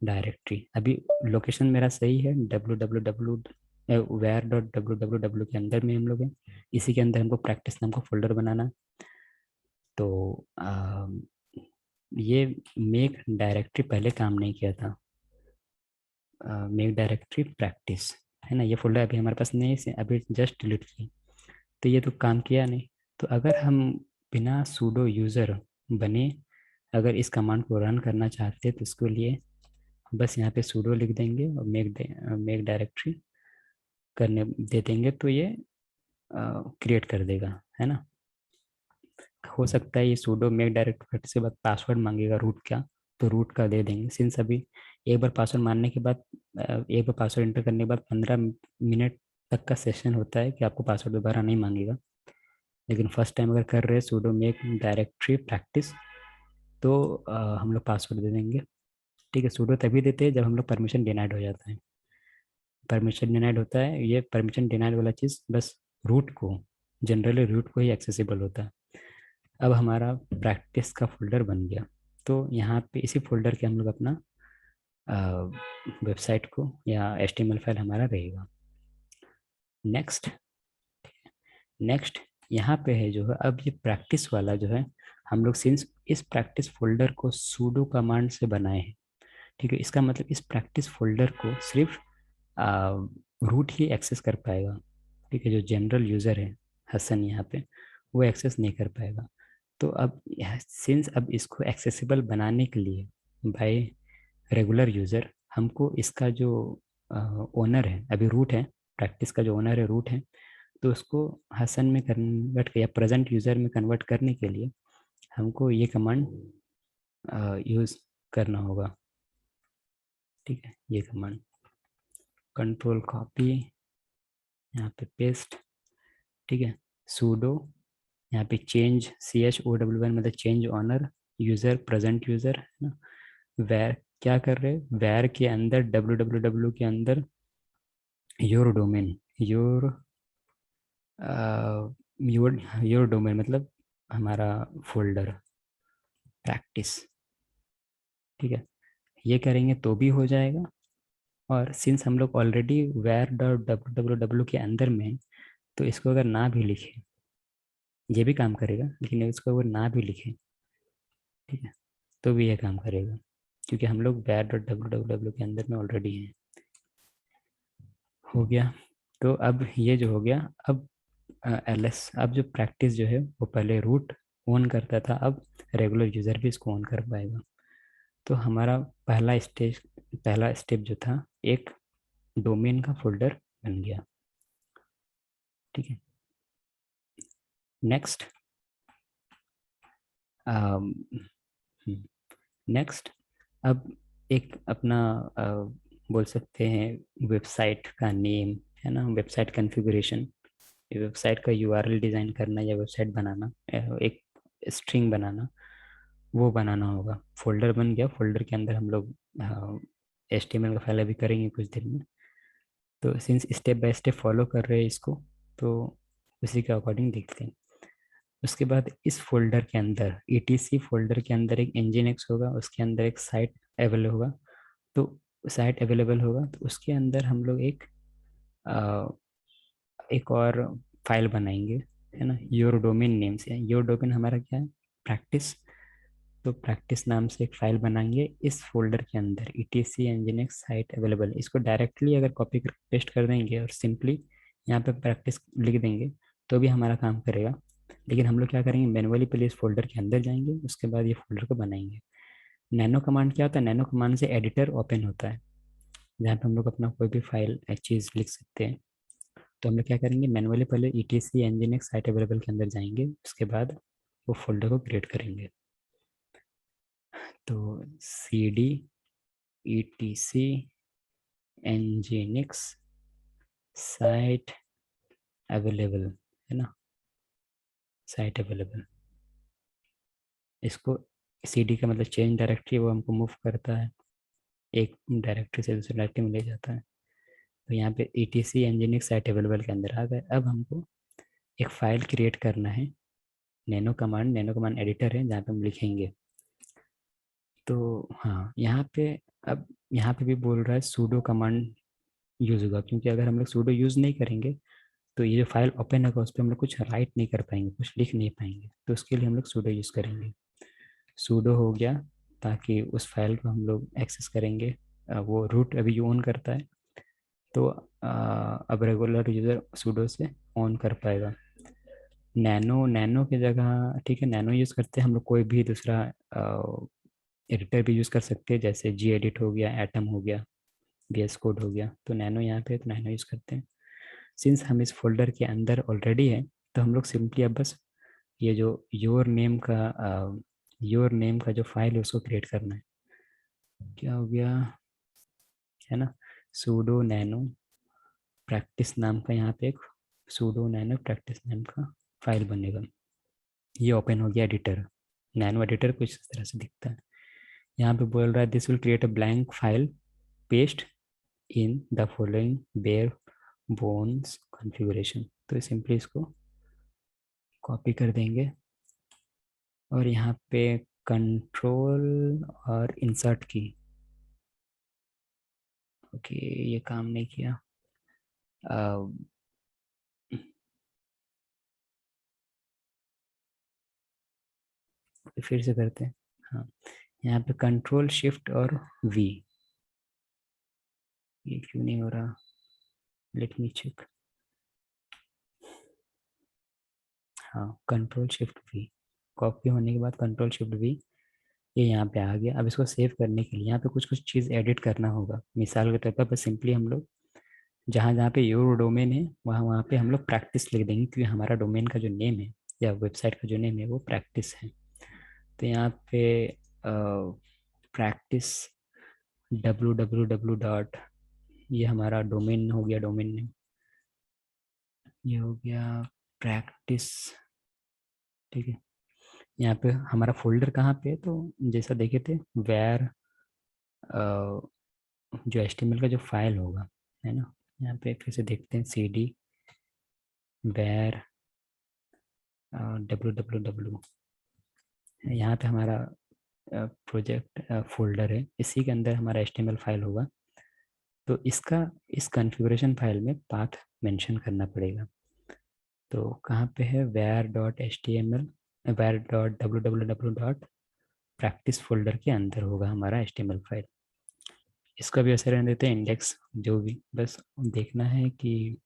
डायरेक्टरी, अभी लोकेशन मेरा सही है, www के अंदर में हम लोग हैं, इसी के अंदर हमको प्रैक्टिस नाम का फोल्डर बनाना। तो ये मेक डायरेक्टरी पहले काम नहीं किया था, मेक डायरेक्टरी प्रैक्टिस, है ना, ये फोल्डर अभी हमारे पास नहीं है, अभी जस्ट डिलीट किया, तो ये तो काम किया नहीं। तो अगर हम बिना सूडो यूज़र बने अगर इस कमांड को रन करना चाहते हैं, तो इसके लिए बस यहाँ पे सूडो लिख देंगे और मेक डायरेक्टरी करने दे देंगे, तो ये क्रिएट कर देगा, है ना। हो सकता है ये सूडो मेक डायरेक्टरी से बाद पासवर्ड मांगेगा रूट का, तो रूट का दे देंगे, सिंस अभी एक बार पासवर्ड मारने के बाद, एक बार पासवर्ड एंटर करने के बाद 15 मिनट तक का सेशन होता है कि आपको पासवर्ड दोबारा नहीं मांगेगा। लेकिन फर्स्ट टाइम अगर कर रहे हैं सूडो मेक डायरेक्टरी प्रैक्टिस, तो हम लोग पासवर्ड दे देंगे। ठीक है, सूडो तभी देते हैं जब हम लोग परमिशन डिनाइड हो जाता है। परमिशन डिनाइड होता है, ये परमिशन डिनाइड वाला चीज़ बस रूट को, जनरली रूट को ही एक्सेसिबल होता है। अब हमारा प्रैक्टिस का फोल्डर बन गया, तो यहाँ पे इसी फोल्डर के हम लोग अपना वेबसाइट को या एचटीएमएल फाइल हमारा रहेगा। नेक्स्ट, नेक्स्ट यहाँ पे है जो है, अब ये प्रैक्टिस वाला जो है, हम लोग सिंस इस प्रैक्टिस फोल्डर को सूडो कमांड से बनाए हैं। ठीक है, इसका मतलब इस प्रैक्टिस फोल्डर को सिर्फ रूट ही एक्सेस कर पाएगा। ठीक है, जो जनरल यूज़र है हसन यहाँ पे, वो एक्सेस नहीं कर पाएगा। तो अब सिंस अब इसको एक्सेसिबल बनाने के लिए बाय रेगुलर यूज़र, हमको इसका जो ओनर है, अभी रूट है, प्रैक्टिस का जो ओनर है रूट है, तो उसको हसन में कन्वर्ट या प्रेजेंट यूज़र में कन्वर्ट करने के लिए हमको ये कमांड यूज़ करना होगा। ठीक है, ये कमांड कंट्रोल कॉपी, यहाँ पे पेस्ट। ठीक है, सूडो, यहाँ पे चेंज CHOWN मतलब change owner user present user, है ना। वैर क्या कर रहे हैं, वैर के अंदर www के अंदर your domain, your your your domain मतलब हमारा फोल्डर प्रैक्टिस, ठीक है। ये करेंगे तो भी हो जाएगा। और सिंस हम लोग already var dot W W W के अंदर में हैं, तो इसको अगर ना भी लिखें, ये भी काम करेगा, लेकिन इसको अगर ना भी लिखें, ठीक है, तो भी ये काम करेगा, क्योंकि हम लोग var dot W W W के अंदर में ऑलरेडी हैं। हो गया। तो अब ये जो हो गया, अब एल एस, अब जो प्रैक्टिस जो है वो पहले रूट ऑन करता था, अब रेगुलर यूज़र भी इसको ऑन कर पाएगा। तो हमारा पहला स्टेप जो था, एक डोमेन का फोल्डर बन गया, ठीक है। नेक्स्ट, नेक्स्ट, अब एक अपना बोल सकते हैं वेबसाइट का नेम, है ना, वेबसाइट कॉन्फ़िगरेशन, वेबसाइट का यूआरएल डिज़ाइन करना या वेबसाइट बनाना, एक स्ट्रिंग बनाना, वो बनाना होगा। फोल्डर बन गया, फोल्डर के अंदर हम लोग HTML का फाइल अभी करेंगे कुछ दिन में। तो since step by step follow कर रहे हैं इसको, तो उसी के अकॉर्डिंग देखते हैं। उसके बाद इस फोल्डर के अंदर, ETC फोल्डर के अंदर एक nginx होगा, उसके अंदर एक साइट अवेलेबल होगा। तो साइट अवेलेबल होगा तो उसके अंदर हम लोग एक और फाइल बनाएंगे, है ना, योर डोमेन नेम से। योर डोमेन हमारा क्या है, प्रैक्टिस। तो प्रैक्टिस नाम से एक फाइल बनाएंगे इस फोल्डर के अंदर, ETC nginx साइट अवेलेबल। इसको डायरेक्टली अगर कॉपी कर पेस्ट कर देंगे और सिंपली यहाँ पे प्रैक्टिस लिख देंगे, तो भी हमारा काम करेगा। लेकिन हम लोग क्या करेंगे, मैनुअली पहले इस फोल्डर के अंदर जाएंगे, उसके बाद ये फोल्डर को बनाएंगे। नैनो कमांड क्या होता है, नैनो कमांड से एडिटर ओपन होता है, जहाँ पे हम लोग अपना कोई भी फाइल एक चीज़ लिख सकते हैं। तो हम लोग क्या करेंगे, मैनुअली पहले ETC nginx साइट अवेलेबल के अंदर जाएंगे, उसके बाद वो फोल्डर को क्रिएट करेंगे। तो CD ETC nginx site available, है ना, साइट अवेलेबल। इसको CD का मतलब चेंज डायरेक्टरी, वो हमको मूव करता है, एक डायरेक्टरी से दूसरी डायरेक्टरी में ले जाता है। तो यहाँ पे ETC nginx साइट अवेलेबल के अंदर आ गए। अब हमको एक फाइल क्रिएट करना है, नैनो कमांड एडिटर है जहाँ पे हम लिखेंगे। तो हाँ, यहाँ पे, अब यहाँ पे भी बोल रहा है सूडो कमांड यूज़ होगा, क्योंकि अगर हम लोग सूडो यूज़ नहीं करेंगे तो ये जो फाइल ओपन होगा उस पर हम लोग कुछ राइट नहीं कर पाएंगे, कुछ लिख नहीं पाएंगे। तो उसके लिए हम लोग सूडो यूज़ करेंगे। सूडो हो गया, ताकि उस फाइल को हम लोग एक्सेस करेंगे। वो रूट अभी ऑन करता है, तो अब रेगुलर यूज़र सूडो से ऑन कर पाएगा। नैनो, नैनो की जगह, ठीक है, नैनो यूज़ करते हैं हम लोग, कोई भी दूसरा एडिटर भी यूज़ कर सकते हैं, जैसे Gedit हो गया, एटम हो गया, VS कोड हो गया। तो नैनो यहाँ पे, तो नैनो यूज़ करते हैं। सिंस हम इस फोल्डर के अंदर ऑलरेडी है, तो हम लोग सिंपली अब बस ये जो योर नेम का जो फाइल है उसको क्रिएट करना है। क्या हो गया, है ना, सूडो नैनो प्रैक्टिस नाम का, यहाँ पे एक सूडो नैनो प्रैक्टिस नाम का फाइल बनेगा। ये ओपन हो गया एडिटर, नैनो एडिटर कुछ इस तरह से दिखता है। यहाँ पे बोल रहा है this will create a blank file, paste in the following bare bones configuration. तो सिंपली इसको कॉपी कर देंगे और यहाँ पे कंट्रोल और इंसर्ट की, ओके, ये काम नहीं किया। फिर से करते हैं। हाँ, यहाँ पे कंट्रोल शिफ्ट और V, ये क्यों नहीं हो रहा, लेट मी चेक। हाँ, कंट्रोल शिफ्ट V, कॉपी होने के बाद कंट्रोल शिफ्ट V, ये यहाँ पे आ गया। अब इसको सेव करने के लिए यहाँ पे कुछ कुछ चीज़ एडिट करना होगा। मिसाल के तौर पर सिंपली हम लोग जहाँ जहाँ पे योर डोमेन है, वहाँ वहाँ पे हम लोग प्रैक्टिस लिख देंगे, क्योंकि हमारा डोमेन का जो नेम है या वेबसाइट का जो नेम है वो प्रैक्टिस है। तो यहाँ पे प्रैक्टिस www. ये हमारा डोमेन हो गया, डोमेन नेम ये हो गया प्रैक्टिस, ठीक है। यहाँ पे हमारा फोल्डर कहाँ पे है, तो जैसा देखे थे वेयर, जो HTML का जो फाइल होगा, है ना, यहाँ पे फिर से देखते हैं CD where www, यहाँ पे हमारा प्रोजेक्ट फोल्डर है, इसी के अंदर हमारा HTML फाइल होगा। तो इसका इस कॉन्फ़िगरेशन फाइल में पाथ मेंशन करना पड़ेगा। तो कहाँ पे है, var.html, var.www. प्रैक्टिस फोल्डर के अंदर होगा हमारा HTML फाइल। इसका भी ऐसे रहने देते हैं इंडेक्स, जो भी, बस देखना है कि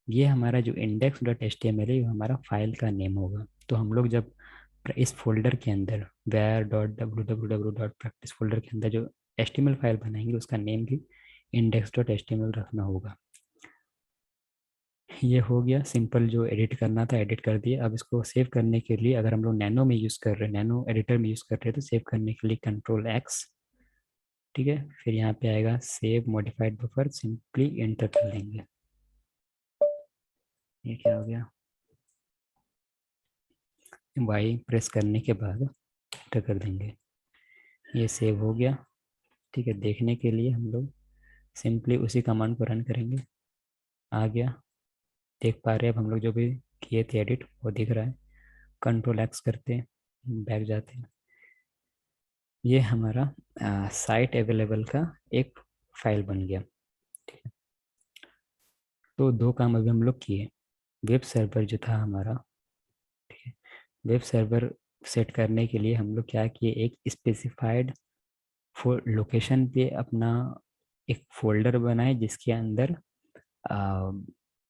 ये हमारा जो index.html है, ये हमारा फाइल का नेम होगा। तो हम लोग जब इस फोल्डर के अंदर var.www. फोल्डर के अंदर जो HTML फाइल बनाएंगे, उसका नेम भी index.html रखना होगा। ये हो गया सिंपल, जो एडिट करना था एडिट कर दिया। अब इसको सेव करने के लिए, अगर हम लोग नैनो में यूज़ कर रहे हैं, नैनो एडिटर में यूज़ कर रहे हैं, तो सेव करने के लिए Ctrl+X, ठीक है। फिर यहाँ पे आएगा save modified buffer, simply enter कर देंगे। ये क्या हो गया, वाई प्रेस करने के बाद एंटर कर देंगे, ये सेव हो गया। ठीक है, देखने के लिए हम लोग सिंपली उसी कमांड को रन करेंगे। आ गया, देख पा रहे हैं अब हम लोग जो भी किए थे एडिट, वो दिख रहा है। Ctrl+X करते हैं, बैक जाते हैं। ये हमारा साइट अवेलेबल का एक फाइल बन गया। ठीक है, तो दो काम अभी हम लोग किए। वेब सर्वर जो था हमारा, ठीक है, वेब सर्वर सेट करने के लिए हम लोग क्या किए, एक स्पेसिफाइड लोकेशन पे अपना एक फोल्डर बनाए, जिसके अंदर आ,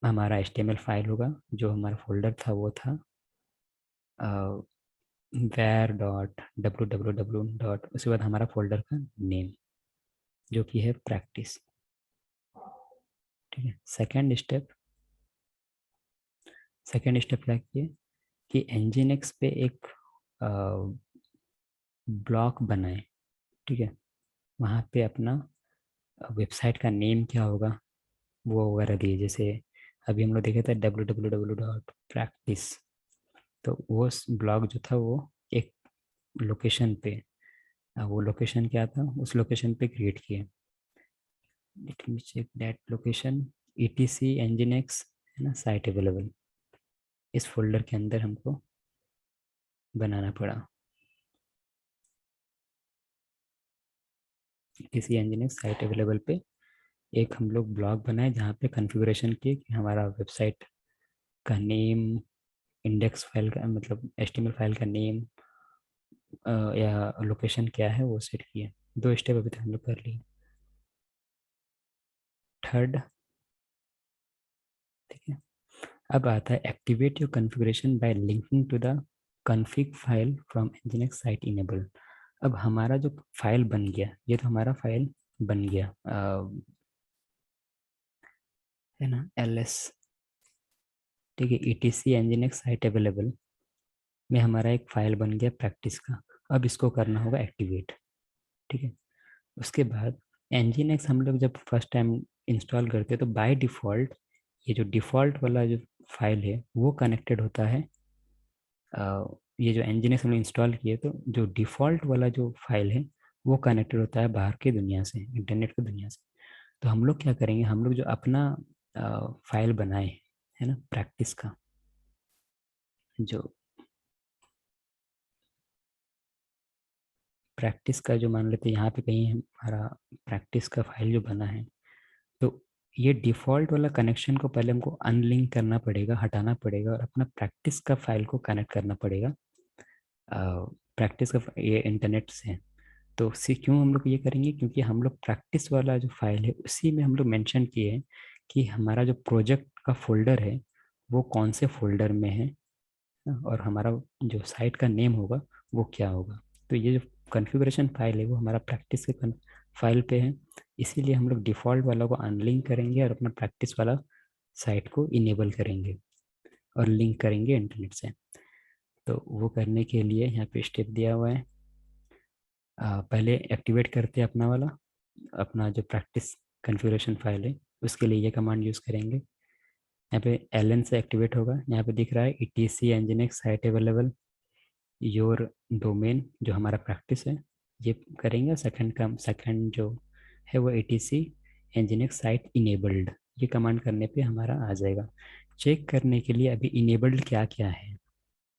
हमारा HTML फाइल होगा। जो हमारा फोल्डर था वो था var.www. उसके बाद हमारा फोल्डर का नेम जो कि है प्रैक्टिस। ठीक है, सेकेंड स्टेप क्या किए कि Nginx पे एक ब्लॉक बनाए। ठीक है, वहाँ पे अपना वेबसाइट का नेम क्या होगा वो वगैरह दिए। जैसे अभी हम लोग देखे थे www.practice, तो वो ब्लॉग जो था वो एक लोकेशन पे, वो लोकेशन क्या था, उस लोकेशन पे क्रिएट किए। Let me check that location, etc nginx, है ना, साइट अवेलेबल, इस फोल्डर के अंदर हमको बनाना पड़ा। etc nginx साइट अवेलेबल पे एक हम लोग ब्लॉग बनाए, जहाँ पे कॉन्फ़िगरेशन किए कि हमारा वेबसाइट का नेम, इंडेक्स फाइल का मतलब HTML फाइल का नेम या लोकेशन क्या है वो सेट किए। दो स्टेप अभी तक हम लोग कर लिए। थर्ड, ठीक है, अब आता है activate your configuration by linking to the config file from nginx site enable. अब हमारा जो फाइल बन गया, ये तो हमारा फाइल बन गया, है ना, ls, ठीक है, etc nginx साइट अवेलेबल में हमारा एक फाइल बन गया प्रैक्टिस का। अब इसको करना होगा एक्टिवेट। ठीक है, उसके बाद nginx हम लोग जब फर्स्ट टाइम इंस्टॉल करते हैं, तो बाय डिफ़ॉल्ट ये जो डिफ़ॉल्ट वाला जो फाइल है वो कनेक्टेड होता है। ये जो nginx हमने इंस्टॉल किए, तो जो डिफ़ॉल्ट वाला जो फाइल है वो कनेक्टेड होता है बाहर की दुनिया से, इंटरनेट की दुनिया से। तो हम लोग क्या करेंगे, हम लोग जो अपना फाइल बनाए, है ना, प्रैक्टिस का, जो प्रैक्टिस का जो मान लेते हैं यहाँ पे कहीं हमारा प्रैक्टिस का फाइल जो बना है, तो ये डिफ़ॉल्ट वाला कनेक्शन को पहले हमको अनलिंक करना पड़ेगा, हटाना पड़ेगा, और अपना प्रैक्टिस का फाइल को कनेक्ट करना पड़ेगा प्रैक्टिस का ये इंटरनेट से। तो उससे क्यों हम लोग ये करेंगे, क्योंकि हम लोग प्रैक्टिस वाला जो फाइल है उसी में हम लोग मेंशन किए हैं कि हमारा जो प्रोजेक्ट का फोल्डर है वो कौन से फोल्डर में है, और हमारा जो साइट का नेम होगा वो क्या होगा। तो ये जो कॉन्फ़िगरेशन फाइल है वो हमारा प्रैक्टिस के फाइल पे है, इसीलिए हम लोग डिफ़ॉल्ट वाला को अनलिंक करेंगे और अपना प्रैक्टिस वाला साइट को इनेबल करेंगे और लिंक करेंगे इंटरनेट से। तो वो करने के लिए यहाँ पे स्टेप दिया हुआ है। पहले एक्टिवेट करते हैं अपना वाला, अपना जो प्रैक्टिस कॉन्फ़िगरेशन फाइल है, उसके लिए ये कमांड यूज़ करेंगे। यहाँ पे ln से एक्टिवेट होगा, यहाँ पे दिख रहा है etc nginx site available your domain, जो हमारा प्रैक्टिस है, ये करेंगे। सेकंड जो है वो etc nginx साइट इनेबल्ड, ये कमांड करने पे हमारा आ जाएगा। चेक करने के लिए अभी इनेबल्ड क्या क्या है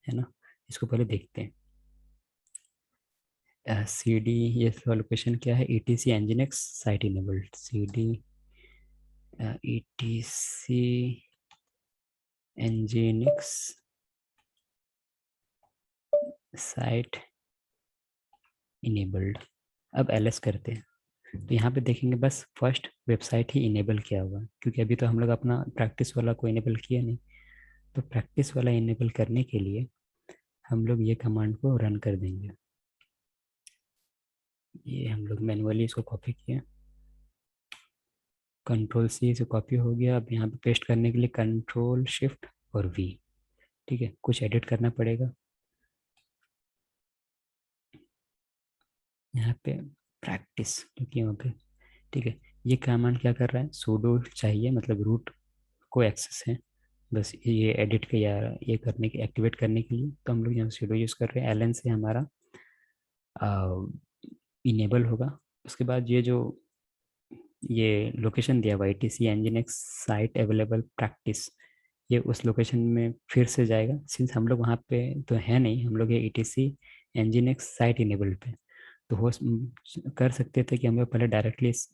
ना, इसको पहले देखते हैं। सी डी, ये लोकेशन क्या है, E T C nginx site enabled, C D E T C nginx site enabled. अब एलएस करते हैं, तो यहाँ पे देखेंगे बस फर्स्ट वेबसाइट ही इनेबल किया हुआ है, क्योंकि अभी तो हम लोग अपना प्रैक्टिस वाला को इनेबल किया नहीं। तो प्रैक्टिस वाला इनेबल करने के लिए हम लोग ये कमांड को रन कर देंगे। ये हम लोग मैनुअली इसको कॉपी किया, कंट्रोल सी से कॉपी हो गया। अब यहाँ पे पेस्ट करने के लिए कंट्रोल शिफ्ट और वी। ठीक है, कुछ एडिट करना पड़ेगा यहाँ पे, प्रैक्टिस क्योंकि वहाँ पे। ठीक है, ये कमांड क्या कर रहा है, सूडो चाहिए, मतलब रूट को एक्सेस है बस ये एडिट के या ये करने के, एक्टिवेट करने के लिए। तो हम लोग यहाँ सूडो यूज़ कर रहे हैं, एलन से हमारा इनेबल होगा। उसके बाद ये जो ये लोकेशन दिया Y T C nginx site available practice, ये उस लोकेशन में फिर से जाएगा, सिंस हम लोग वहाँ पे तो है नहीं, हम लोग ये E T C nginx site enable पे। तो हो कर सकते थे कि हम लोग पहले डायरेक्टली इस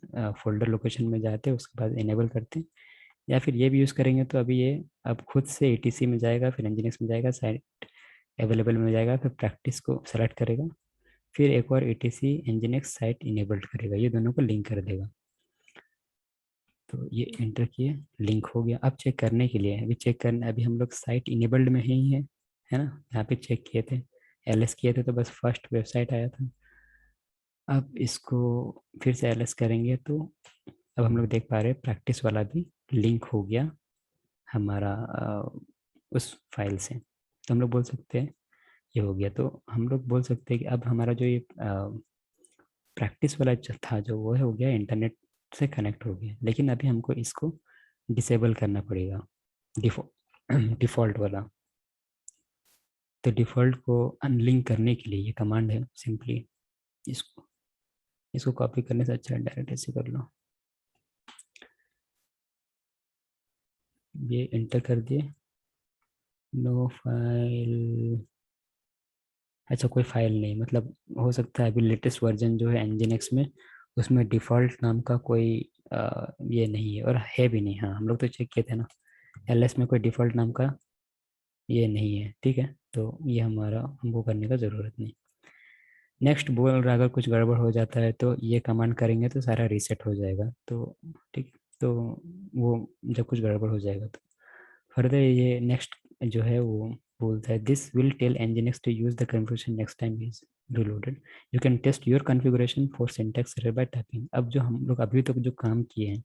फोल्डर लोकेशन में जाते, उसके बाद इनेबल करते, या फिर ये भी यूज़ करेंगे। तो अभी ये अब खुद से ई टी सी में जाएगा, फिर एनजिनिक्स में जाएगा, साइट अवेलेबल में जाएगा, फिर प्रैक्टिस को सेलेक्ट करेगा, फिर एक और E T C nginx site enabled करेगा, ये दोनों को लिंक कर देगा। तो ये एंटर किए, लिंक हो गया। अब चेक करने के लिए, अभी चेक करना, अभी हम लोग साइट इनेबल्ड में ही है ना, यहाँ पे चेक किए थे, एलएस किए थे, तो बस फर्स्ट वेबसाइट आया था। अब इसको फिर से एलएस करेंगे, तो अब हम लोग देख पा रहे हैं प्रैक्टिस वाला भी लिंक हो गया हमारा उस फाइल से। तो हम लोग बोल सकते हैं ये हो गया। तो हम लोग बोल सकते हैं कि अब हमारा जो ये प्रैक्टिस वाला जो था, जो वो है हो गया, इंटरनेट से कनेक्ट हो गया, लेकिन अभी हमको इसको डिसेबल करना पड़ेगा, डिफ़ॉल्ट वाला। तो डिफ़ॉल्ट को अनलिंक करने के लिए ये कमांड है, सिंपली इसको इसको कॉपी करने से अच्छा डायरेक्ट ऐसे कर लो, ये एंटर कर दिए, नो फाइल। अच्छा, कोई फाइल नहीं, मतलब हो सकता है अभी लेटेस्ट वर्जन जो है एनजिनिक्स में, उसमें डिफ़ॉल्ट नाम का कोई ये नहीं है, और है भी नहीं। हाँ, हम लोग तो चेक किए थे ना, एलएस में कोई डिफ़ॉल्ट नाम का ये नहीं है। ठीक है, तो ये हमारा हमको करने का ज़रूरत नहीं। नेक्स्ट बोल रहा, अगर कुछ गड़बड़ हो जाता है तो ये कमांड करेंगे तो सारा रीसेट हो जाएगा। तो ठीक, तो वो जब कुछ गड़बड़ हो जाएगा तो फर्दर ये नेक्स्ट जो है वो बोलता है, this will tell nginx to use the configuration next time is reloaded, you can test your configuration for syntax error by typing. अब जो हम लोग अभी तक जो काम किए हैं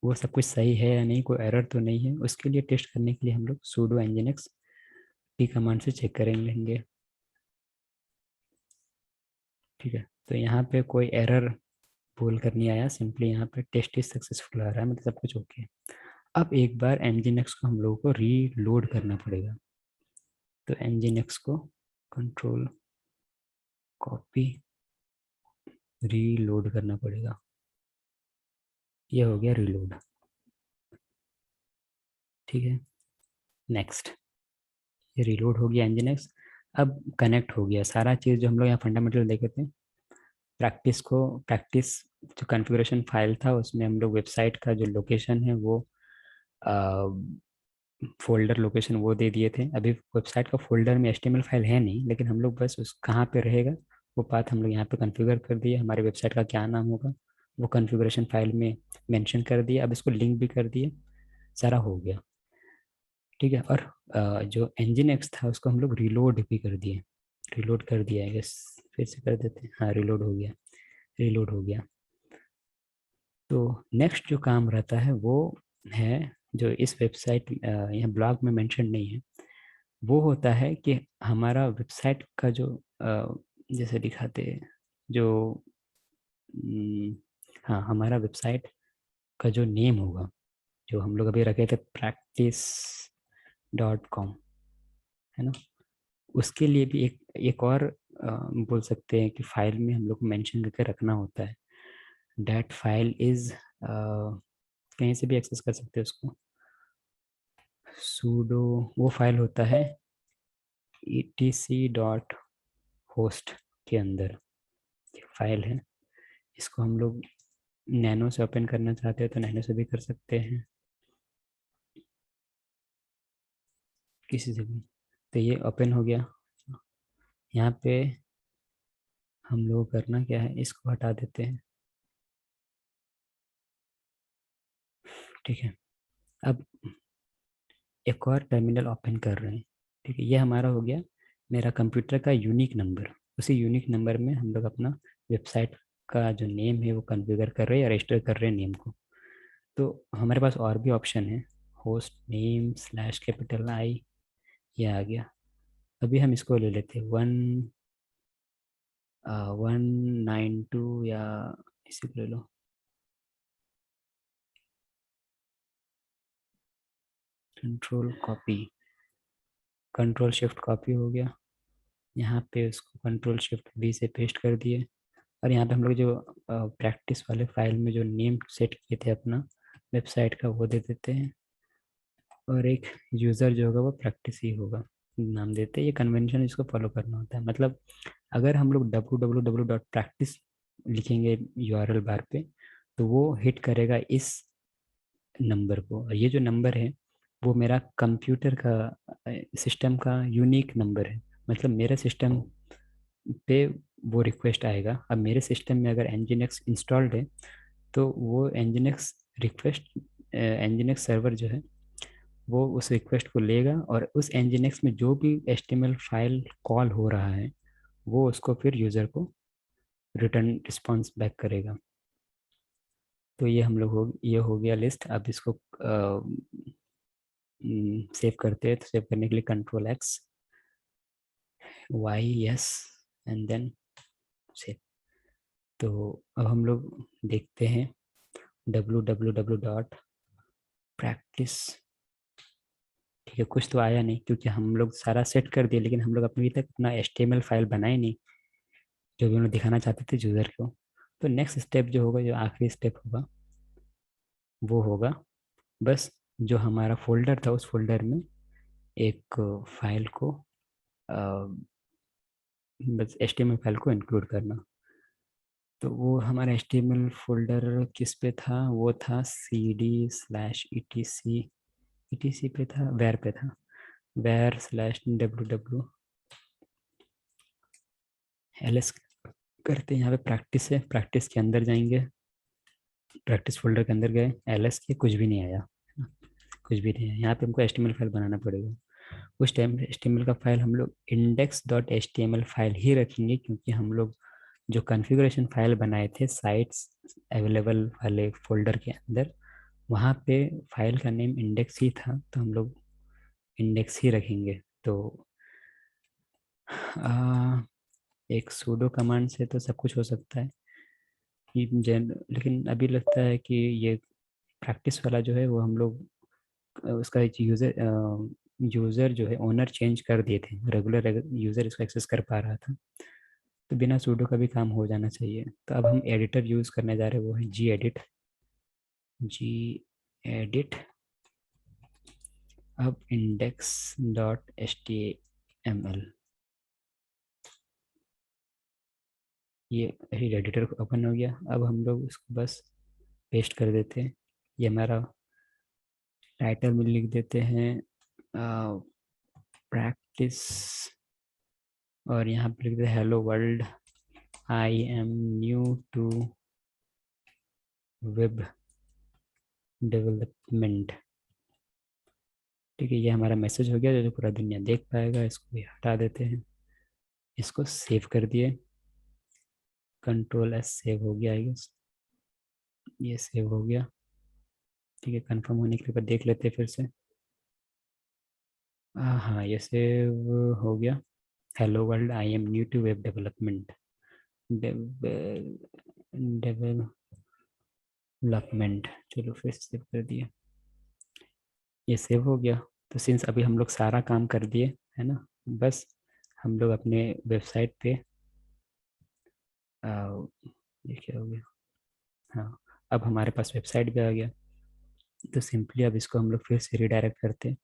वो सब कुछ सही है या नहीं, कोई एरर तो नहीं है, उसके लिए टेस्ट करने के लिए हम लोग sudo nginx टी कमांड से चेक करेंगे। ठीक है, तो यहाँ पे कोई एरर बोल कर नहीं आया, सिंपली यहाँ पे टेस्ट इज सक्सेसफुल आ रहा है, मतलब सब कुछ ओके है। अब एक बार nginx को हम लोगों को रीलोड करना पड़ेगा। तो nginx को कंट्रोल कॉपी रीलोड करना पड़ेगा, ये हो गया रीलोड। ठीक है, नेक्स्ट, ये रीलोड हो गया nginx। अब कनेक्ट हो गया सारा चीज़ जो हम लोग यहाँ फंडामेंटल देखे थे। प्रैक्टिस जो कॉन्फ़िगरेशन फाइल था उसमें हम लोग वेबसाइट का जो लोकेशन है वो फोल्डर लोकेशन वो दे दिए थे। अभी वेबसाइट का फोल्डर में HTML फाइल है नहीं, लेकिन हम लोग बस उस कहाँ पे रहेगा वो पाथ हम लोग यहाँ पे कॉन्फ़िगर कर दिए, हमारे वेबसाइट का क्या नाम होगा वो कॉन्फ़िगरेशन फाइल में मेंशन कर दिया। अब इसको लिंक भी कर दिए, सारा हो गया। ठीक है, और जो nginx था उसको हम लोग रिलोड भी कर दिए, रिलोड कर दिया है, यस, फिर से कर देते हैं, हाँ रिलोड हो गया, रिलोड हो गया। तो नेक्स्ट जो काम रहता है वो है, जो इस वेबसाइट यहाँ ब्लॉग में मेंशन नहीं है, वो होता है कि हमारा वेबसाइट का जो जैसे दिखाते हैं जो हम्म, हाँ, हमारा वेबसाइट का जो नेम होगा, जो हम लोग अभी रखे थे practice.com, है ना, उसके लिए भी एक और बोल सकते हैं कि फाइल में हम लोग को मेंशन करके रखना होता है। दैट फाइल इज कहीं से भी एक्सेस कर सकते हैं उसको। सूडो वो फाइल होता है etc.host के अंदर एक फाइल है। इसको हम लोग नैनो से ओपन करना चाहते हैं तो नैनो से भी कर सकते हैं, किसी से भी। तो ये ओपन हो गया। यहाँ पे हम लोग करना क्या है, इसको हटा देते हैं। ठीक है, अब एक और टर्मिनल ओपन कर रहे हैं। ठीक है, ये हमारा हो गया मेरा कंप्यूटर का यूनिक नंबर। उसी यूनिक नंबर में हम लोग अपना वेबसाइट का जो नेम है वो कॉन्फ़िगर कर रहे हैं या रजिस्टर कर रहे हैं नेम को। तो हमारे पास और भी ऑप्शन है, host name slash capital I, ये आ गया। अभी हम इसको ले लेते हैं 192 या इसी को ले लो। Control copy, control shift copy हो गया। यहाँ पे उसको कंट्रोल शिफ्ट वी से पेस्ट कर दिए। और यहाँ पे हम लोग जो प्रैक्टिस वाले फाइल में जो नेम सेट किए थे अपना वेबसाइट का वो दे देते हैं। और एक यूज़र जो होगा वो प्रैक्टिस ही होगा नाम देते हैं। ये कन्वेंशन इसको फॉलो करना होता है। मतलब अगर हम लोग www.practice लिखेंगे यूआरएल बार पे तो वो हिट करेगा इस नंबर को। और ये जो नंबर है वो मेरा कंप्यूटर का सिस्टम का यूनिक नंबर है। मतलब मेरे सिस्टम पे वो रिक्वेस्ट आएगा। अब मेरे सिस्टम में अगर nginx इंस्टॉल्ड है तो वो nginx रिक्वेस्ट, nginx सर्वर जो है वो उस रिक्वेस्ट को लेगा और उस nginx में जो भी HTML फाइल कॉल हो रहा है वो उसको फिर यूज़र को रिटर्न रिस्पॉन्स बैक करेगा। तो ये हम लोग ये हो गया लिस्ट। अब इसको सेव करते हैं। तो सेव करने के लिए control X Y yes and then save. तो अब हम लोग देखते हैं www.practice। ठीक है, कुछ तो आया नहीं क्योंकि हम लोग सारा सेट कर दिए, लेकिन हम लोग अभी तक अपना HTML फाइल बनाए नहीं जो भी उन्हें दिखाना चाहते थे यूज़र को। तो नेक्स्ट स्टेप जो होगा, जो आखिरी स्टेप होगा वो होगा बस जो हमारा फोल्डर था उस फोल्डर में एक फाइल को अ, बस HTML फाइल को इंक्लूड करना। तो वो हमारा HTML फोल्डर किस पे था, वो था cd/etc पे था, वेर पे था, where/www ls करते हैं। यहाँ पे प्रैक्टिस है, प्रैक्टिस के अंदर जाएंगे, प्रैक्टिस फोल्डर के अंदर गए, ls के कुछ भी नहीं आया, कुछ भी नहीं है। यहाँ पे हमको HTML फाइल बनाना पड़ेगा। उस टाइम HTML का फाइल हम लोग index.html फाइल ही रखेंगे क्योंकि हम लोग जो कॉन्फ़िगरेशन फाइल बनाए थे साइट्स अवेलेबल वाले फोल्डर के अंदर, वहाँ पे फाइल का नेम इंडेक्स ही था तो हम लोग इंडेक्स ही रखेंगे। तो आ, एक सूडो कमांड से तो सब कुछ हो सकता है कि लेकिन अभी लगता है कि ये प्रैक्टिस वाला जो है वो हम लोग उसका एक यूज़र जो है ओनर चेंज कर दिए थे, रेगुलर यूज़र इसको एक्सेस कर पा रहा था। तो बिना सूडो का भी काम हो जाना चाहिए। तो अब हम एडिटर यूज़ करने जा रहे हैं, वो है जी एडिट। अब index.html, ये एडिटर ओपन हो गया। अब हम लोग इसको बस पेस्ट कर देते हैं। ये हमारा टाइटल में लिख देते हैं प्रैक्टिस, और यहाँ पे लिख देते हैं hello world, I am new to web development. ठीक है, ये हमारा मैसेज हो गया जो पूरा दुनिया देख पाएगा। इसको भी हटा देते हैं, इसको सेव कर दिए, कंट्रोल S सेव हो गया आई गेस। ये सेव हो गया। ठीक है, कंफर्म होने के बाद देख लेते हैं फिर से। हाँ, ये सेव हो गया। Hello world, I am new to web development, development. चलो फिर सेव कर दिए, ये सेव हो गया। तो सिंस अभी हम लोग सारा काम कर दिए है ना, बस हम लोग अपने वेबसाइट पे ये क्या हो गया, हाँ अब हमारे पास वेबसाइट भी आ गया। तो सिंपली अब इसको हम लोग फिर से रिडायरेक्ट करते हैं।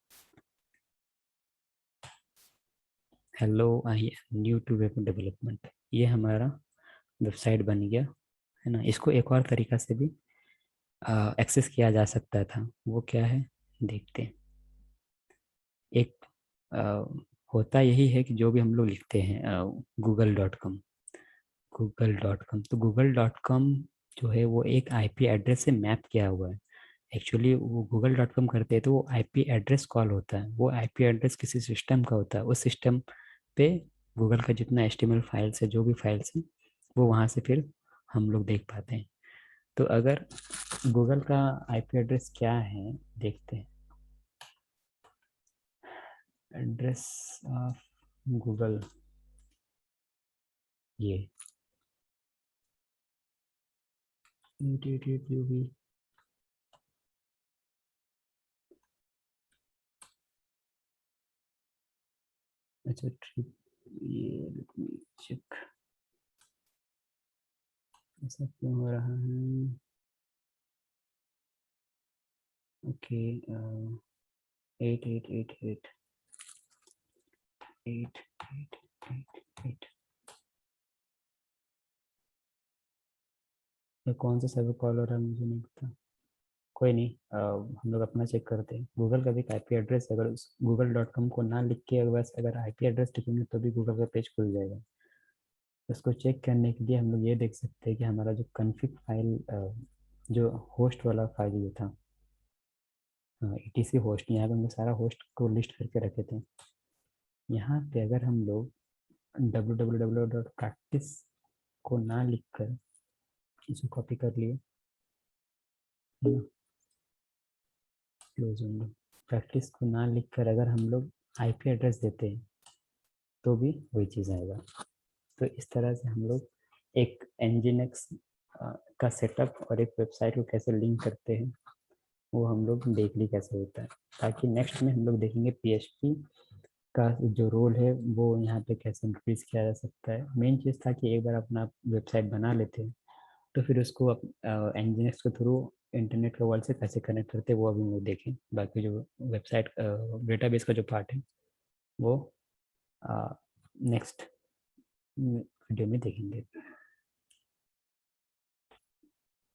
Hello, I am new to web development, ये हमारा वेबसाइट बन गया है ना। इसको एक और तरीका से भी एक्सेस किया जा सकता था, वो क्या है देखते हैं। एक अ, होता यही है कि जो भी हम लोग लिखते हैं google.com, google.com, तो google.com जो है वो एक आईपी एड्रेस से मैप किया हुआ है। एक्चुअली वो google.com करते हैं तो वो आईपी एड्रेस कॉल होता है, वो आईपी एड्रेस किसी सिस्टम का होता है, उस सिस्टम पे गूगल का जितना एचटीएमएल फाइल्स है, जो भी फाइल्स हैं, वो वहाँ से फिर हम लोग देख पाते हैं। तो अगर गूगल का आईपी एड्रेस क्या है देखते हैं। एड्रेस ऑफ गूगल, ये 888 UB। अच्छा ठीक, ये चेक, ऐसा क्यों हो रहा है। ओके, 8888 8888। ये कौन सा सर्वर कॉल हो रहा है मुझे नहीं पता। कोई नहीं, हम लोग अपना चेक करते हैं। गूगल का भी एक आईपी एड्रेस है, अगर उस google.com को ना लिख के अगर बस अगर आईपी एड्रेस लिखेंगे तो भी गूगल का पेज खुल जाएगा। उसको चेक करने के लिए हम लोग ये देख सकते हैं कि हमारा जो कन्फिग फाइल, जो होस्ट वाला फाइल ये था, ईटीसी होस्ट, यहाँ पे हम लोग सारा होस्ट को लिस्ट करके रखे थे। यहाँ पे अगर हम लोग www.practice को ना लिख कर इसको कॉपी कर लिए, क्लोज होंगे, प्रैक्टिस को ना लिख कर अगर हम लोग आईपी एड्रेस देते हैं तो भी वही चीज़ आएगा। तो इस तरह से हम लोग एक nginx का सेटअप और एक वेबसाइट को कैसे लिंक करते हैं वो हम लोग देख ली कैसे होता है, ताकि नेक्स्ट में हम लोग देखेंगे पीएचपी का जो रोल है वो यहाँ पे कैसे इंक्रीज किया जा सकता है। मेन चीज़ था कि एक बार अपना वेबसाइट बना लेते हैं तो फिर उसको nginx के थ्रू इंटरनेट के वर्ल्ड से कैसे कनेक्ट करते हैं वो अभी हम लोग देखें। बाकी जो वेबसाइट डेटाबेस का जो पार्ट है वो नेक्स्ट वीडियो में देखेंगे।